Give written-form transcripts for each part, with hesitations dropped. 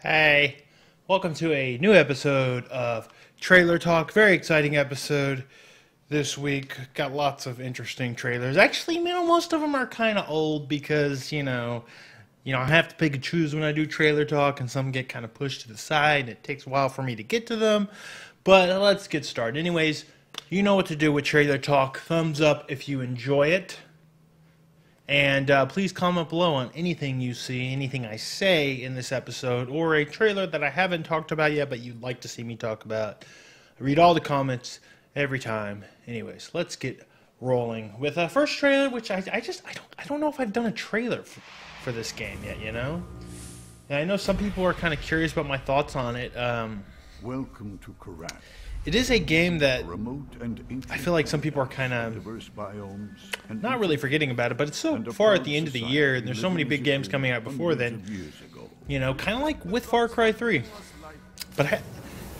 Hey, welcome to a new episode of Trailer Talk. Very exciting episode this week. Got lots of interesting trailers. Actually, most of them are kind of old because, I have to pick and choose when I do Trailer Talk, and some get kind of pushed to the side, and it takes a while for me to get to them. But let's get started. Anyways, you know what to do with Trailer Talk. Thumbs up if you enjoy it. And please comment below on anything you see, anything I say in this episode, or a trailer that I haven't talked about yet but you'd like to see me talk about. I read all the comments every time. Anyways, let's get rolling with the first trailer, which I don't know if I've done a trailer for this game yet, And I know some people are kind of curious about my thoughts on it. Welcome to Korat. It is a game that I feel like some people are kind of not really forgetting about it, but it's so far at the end of the year, and there's so many big games coming out before then, kind of like with Far Cry 3. But the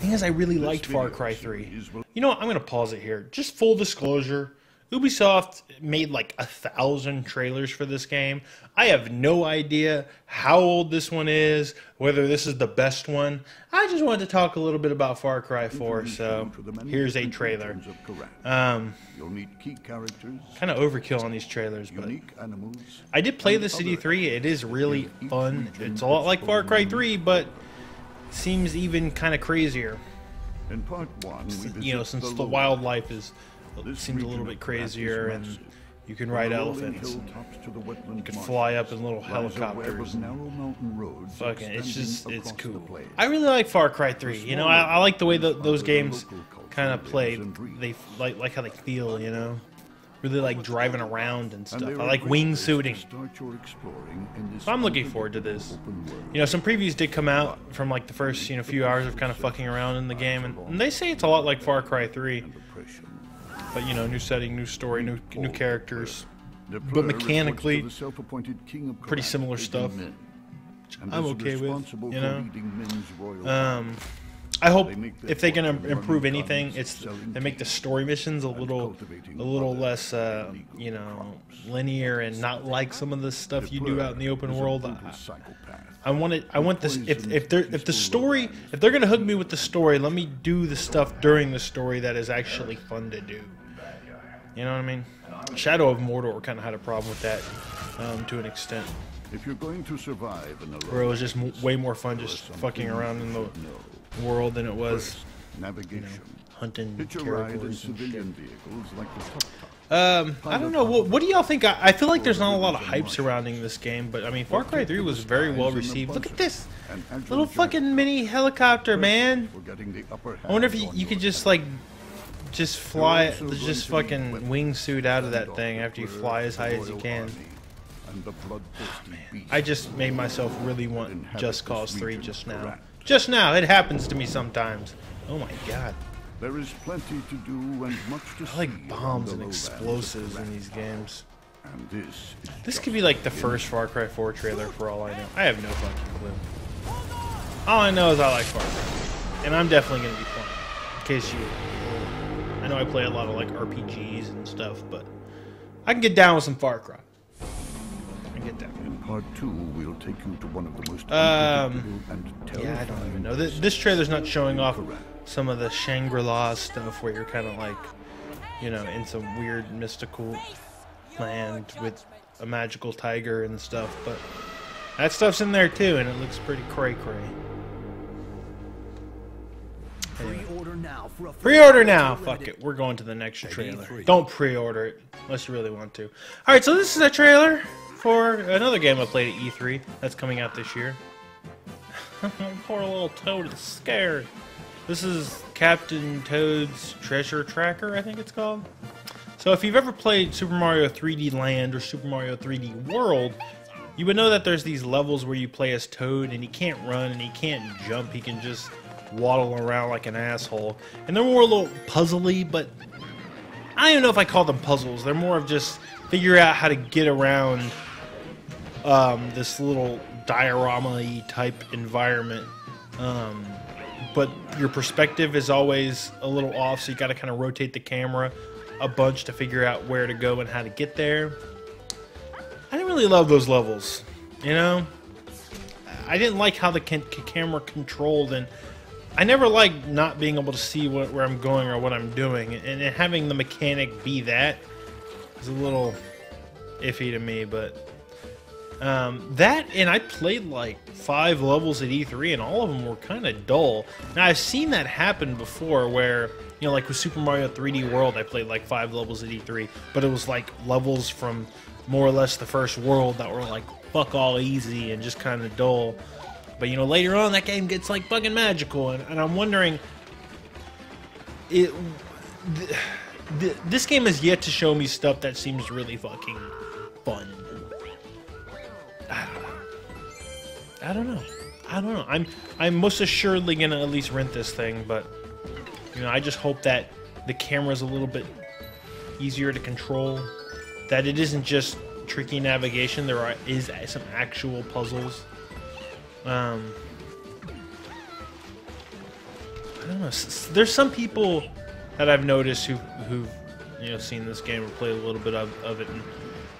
thing is, I really liked Far Cry 3. You know what, I'm going to pause it here. Just full disclosure, Ubisoft made like 1,000 trailers for this game. I have no idea how old this one is, whether this is the best one. I just wanted to talk a little bit about Far Cry 4, so here's a trailer. Kind of overkill on these trailers, but I did play the City 3. It is really fun. It's a lot like Far Cry 3, but seems even kind of crazier. In part one, since the wildlife seems a little bit crazier, and you can ride elephants. You can fly up in little helicopters. Fucking, it's cool. I really like Far Cry 3. I like the way those games kind of play. They like how they feel. Really like driving around and stuff. I like wingsuiting. So I'm looking forward to this. Some previews did come out from like the first few hours of kind of fucking around in the game, and they say it's a lot like Far Cry 3. But new setting, new story, new characters, but mechanically pretty similar stuff. I'm okay with, I hope if they're gonna improve anything, it's they make the story missions a little less, linear and not like some of the stuff you do out in the open world. I want this. If they're gonna hook me with the story, let me do the stuff during the story that is actually fun to do. You know what I mean? Shadow of Mordor kind of had a problem with that to an extent. If you're going to survive in the where it was just way more fun just fucking around in the world than it was hunting territories and shit. I don't know. What do y'all think? I feel like there's not a lot of hype surrounding this game, but I mean, Far Cry 3 was very well received. Look at this little fucking mini helicopter, man. I wonder if you could just fly, just fucking wingsuit out of that thing after you fly as high as you can. Oh, man. I just made myself really want Just Cause 3 just now. Just now, it happens to me sometimes. Oh my god. There is plenty to do and much to I like bombs and explosives in these games. And this could be like the first Far Cry 4 trailer for all I know. I have no fucking clue. All I know is I like Far Cry. And I'm definitely going to be playing. In case I know I play a lot of like RPGs and stuff, but I can get down with some Far Cry. In part 2, we'll take you to one of the most yeah, I don't even know. This trailer's not showing off some of the Shangri-La stuff where you're kind of like, in some weird mystical land with a magical tiger and stuff, but that stuff's in there too, and it looks pretty cray-cray. Pre-order now. Fuck it. We're going to the next trailer. Don't pre-order it unless you really want to. Alright, so this is a trailer for another game I played at E3 that's coming out this year. Poor little Toad is scared. This is Captain Toad's Treasure Tracker, I think it's called. So if you've ever played Super Mario 3D Land or Super Mario 3D World, you would know that there's these levels where you play as Toad and he can't run and he can't jump, he can just waddle around like an asshole. And they're more a little puzzly, but I don't even know if I call them puzzles. They're more of just figure out how to get around this little diorama-y type environment. But your perspective is always a little off, so you got to kind of rotate the camera a bunch to figure out where to go and how to get there. I didn't really love those levels, I didn't like how the camera controlled, and I never liked not being able to see where I'm going or what I'm doing, and having the mechanic be that is a little iffy to me. But that, and I played like 5 levels at E3, and all of them were kind of dull. Now I've seen that happen before, where you know, like with Super Mario 3D World, I played like 5 levels at E3, but it was like levels from more or less the first world that were like fuck all easy and just kind of dull. But you know, later on that game gets like fucking magical, and I'm wondering, this game has yet to show me stuff that seems really fucking fun. I don't know. I'm most assuredly gonna at least rent this thing, but you know, I just hope that the camera's a little bit easier to control, that it isn't just tricky navigation. There is some actual puzzles. I don't know. There's some people that I've noticed who've you know, seen this game or played a little bit of it in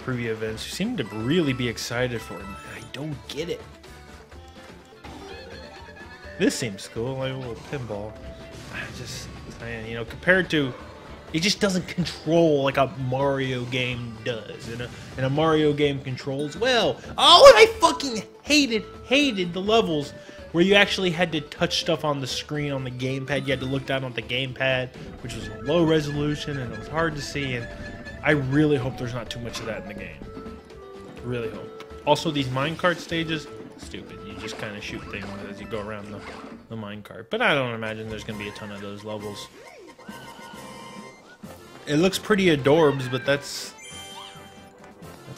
preview events who seem to really be excited for it. I don't get it. This seems cool, like a little pinball. You know, compared to, it just doesn't control like a Mario game does. And a Mario game controls well. Oh, and I fucking hated the levels where you actually had to touch stuff on the screen on the gamepad. You had to look down on the gamepad, which was low resolution and it was hard to see. And I really hope there's not too much of that in the game. Really hope. Also, these minecart stages, stupid. You just kind of shoot things as you go around the minecart. But I don't imagine there's going to be a ton of those levels. It looks pretty adorbs, but that's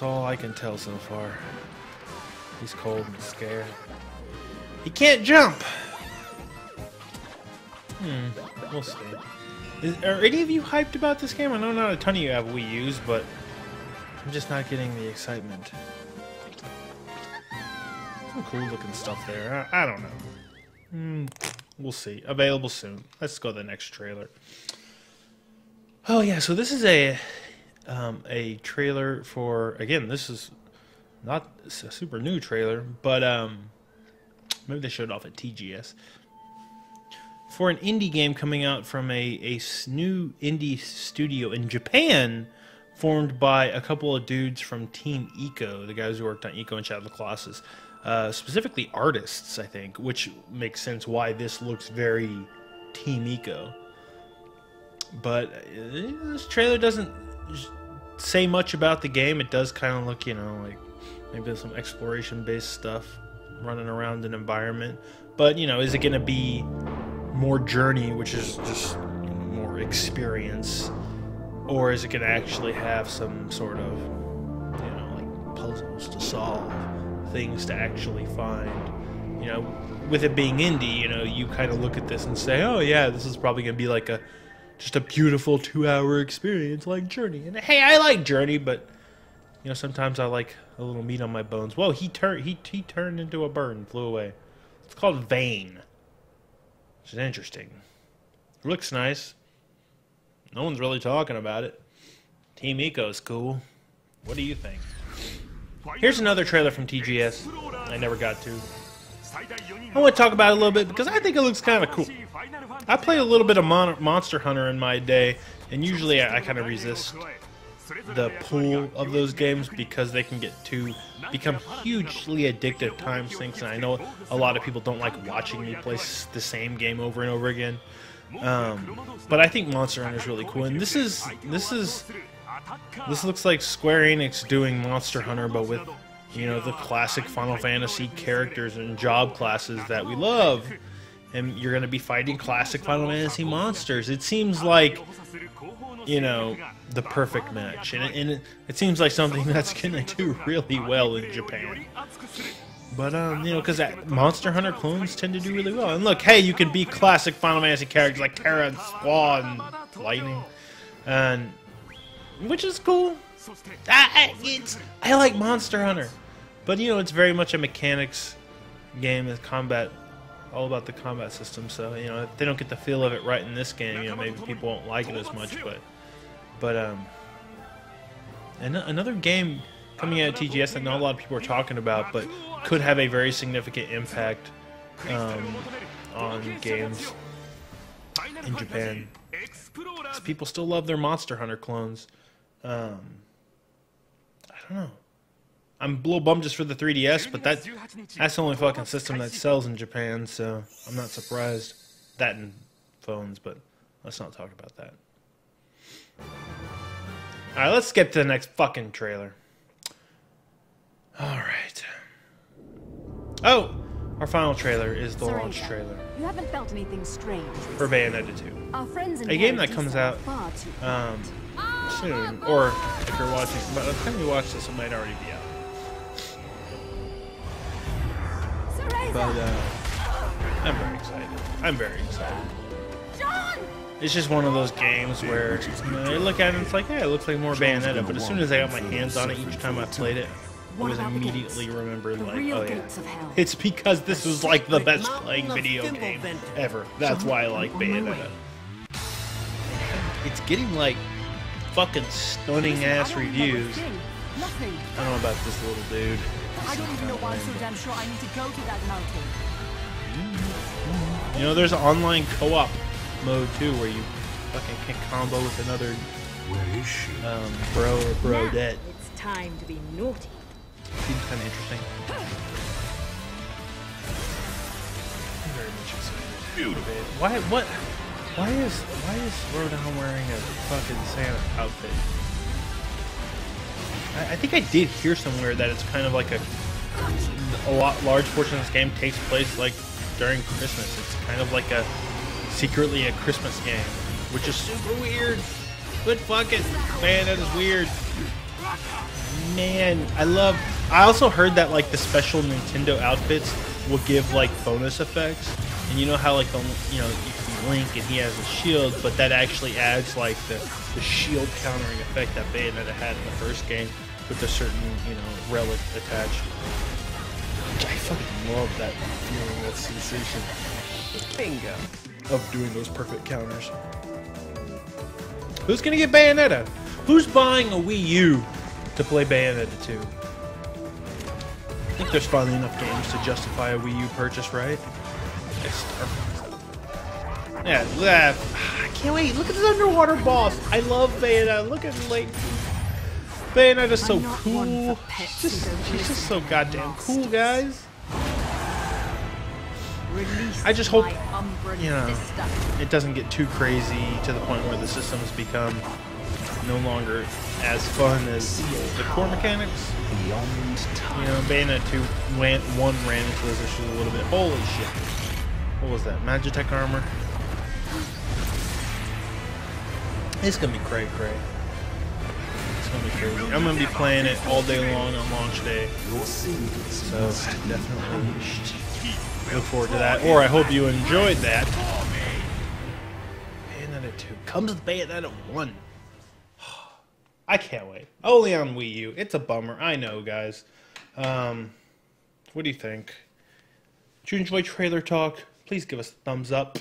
all I can tell so far. He's cold and scared. He can't jump! We'll see. Are any of you hyped about this game? I know not a ton of you have Wii U's, but I'm just not getting the excitement. Some cool looking stuff there. I don't know. We'll see. Available soon. Let's go to the next trailer. Oh yeah, so this is a trailer for, again, this is not a super new trailer, but maybe they showed it off at TGS. For an indie game coming out from a new indie studio in Japan, formed by a couple of dudes from Team Eco, the guys who worked on Eco and Shadow of the Colossus. Specifically artists, I think, which makes sense why this looks very Team Eco. But this trailer doesn't say much about the game. It does kind of look, you know, like maybe there's some exploration-based stuff running around an environment. But, you know, is it going to be more Journey, which is just more experience? Or is it going to actually have some sort of, you know, like puzzles to solve, things to actually find? You know, with it being indie, you know, you kind of look at this and say, oh yeah, this is probably going to be like just a beautiful 2-hour experience like Journey. And hey, I like Journey, but you know, sometimes I like a little meat on my bones. Whoa, he turned into a bird and flew away. It's called Vane, which is interesting. It looks nice. No one's really talking about it. Team Eco is cool. What do you think? Here's another trailer from TGS I never got to. I want to talk about it a little bit because I think it looks kind of cool. I played a little bit of Monster Hunter in my day, and usually I kind of resist the pull of those games because they can become hugely addictive time sinks, and I know a lot of people don't like watching me play the same game over and over again. But I think Monster Hunter is really cool, and this looks like Square Enix doing Monster Hunter, but with, you know, the classic Final Fantasy characters and job classes that we love. And you're going to be fighting classic Final Fantasy monsters. It seems like, you know, the perfect match. And it seems like something that's going to do really well in Japan. But, you know, because Monster Hunter clones tend to do really well. And look, hey, you can be classic Final Fantasy characters like Terra and Squall and Lightning. And, which is cool. I like Monster Hunter. But, you know, it's very much a mechanics game with combat. All about the combat system, so you know, if they don't get the feel of it right in this game, you know, maybe people won't like it as much. But and another game coming out of TGS that not a lot of people are talking about, but could have a very significant impact on games in Japan. People still love their Monster Hunter clones. I don't know. I'm a little bummed just for the 3DS, but that's the only fucking system that sells in Japan, so I'm not surprised. That and phones, but let's not talk about that. Alright, let's get to the next fucking trailer. Alright. Oh! Our final trailer is the launch trailer. You haven't felt anything strange for Bayonetta 2. Our friends a game that comes out soon. Or if you're watching, by the time you watch this, it might already be out. But I'm very excited. I'm very excited. It's just one of those games where you look at it and it's like, yeah, it looks like more Bayonetta, but as soon as I got my hands on it, each time I played it, I was immediately remembered like, oh yeah, it's because this was like the best playing video game ever. That's why I like Bayonetta. It's getting like fucking stunning ass reviews. I don't know about this little dude. I don't even know why I'm so damn sure I need to go to that mountain. You know, there's an online co-op mode too, where you fucking can combo with another bro or brodette. It's time to be naughty. Seems kind of interesting. I'm very much excited. Why is Rodan wearing a fucking Santa outfit? I think I did hear somewhere that it's kind of like a large portion of this game takes place like during Christmas. It's kind of like a secretly a Christmas game, which is super weird. But fuck it, man, that is weird. Man, I also heard that like the special Nintendo outfits will give like bonus effects, and you know how like you can be Link and he has a shield, but that actually adds like the shield countering effect that Bayonetta had in the first game with a certain relic attached. Which I fucking love that feeling, that sensation. Bingo. Of doing those perfect counters. Who's gonna get Bayonetta? Who's buying a Wii U to play Bayonetta 2? I think there's finally enough games to justify a Wii U purchase, right? Yeah, I can't wait. Look at this underwater boss. I love Bayonetta. Look at like Bayonetta's so cool. She's just so goddamn cool, guys. I just hope, it doesn't get too crazy to the point where the systems become no longer as fun as the core mechanics. Bayonetta 2 ran into those issues a little bit. Holy shit. What was that? Magitech armor? It's gonna be cray. It's gonna be crazy. I'm gonna be playing it all day long on launch day. So definitely look forward to that. Or I hope you enjoyed that. Bayonetta 2 comes with Bayonetta 1. I can't wait. Only on Wii U. It's a bummer. I know, guys. What do you think? Did you enjoy Trailer Talk? Please give us a thumbs up.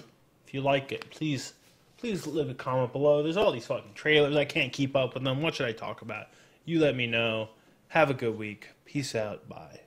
If you like it, please leave a comment below. There's all these fucking trailers. I can't keep up with them. What should I talk about? You let me know. Have a good week. Peace out. Bye.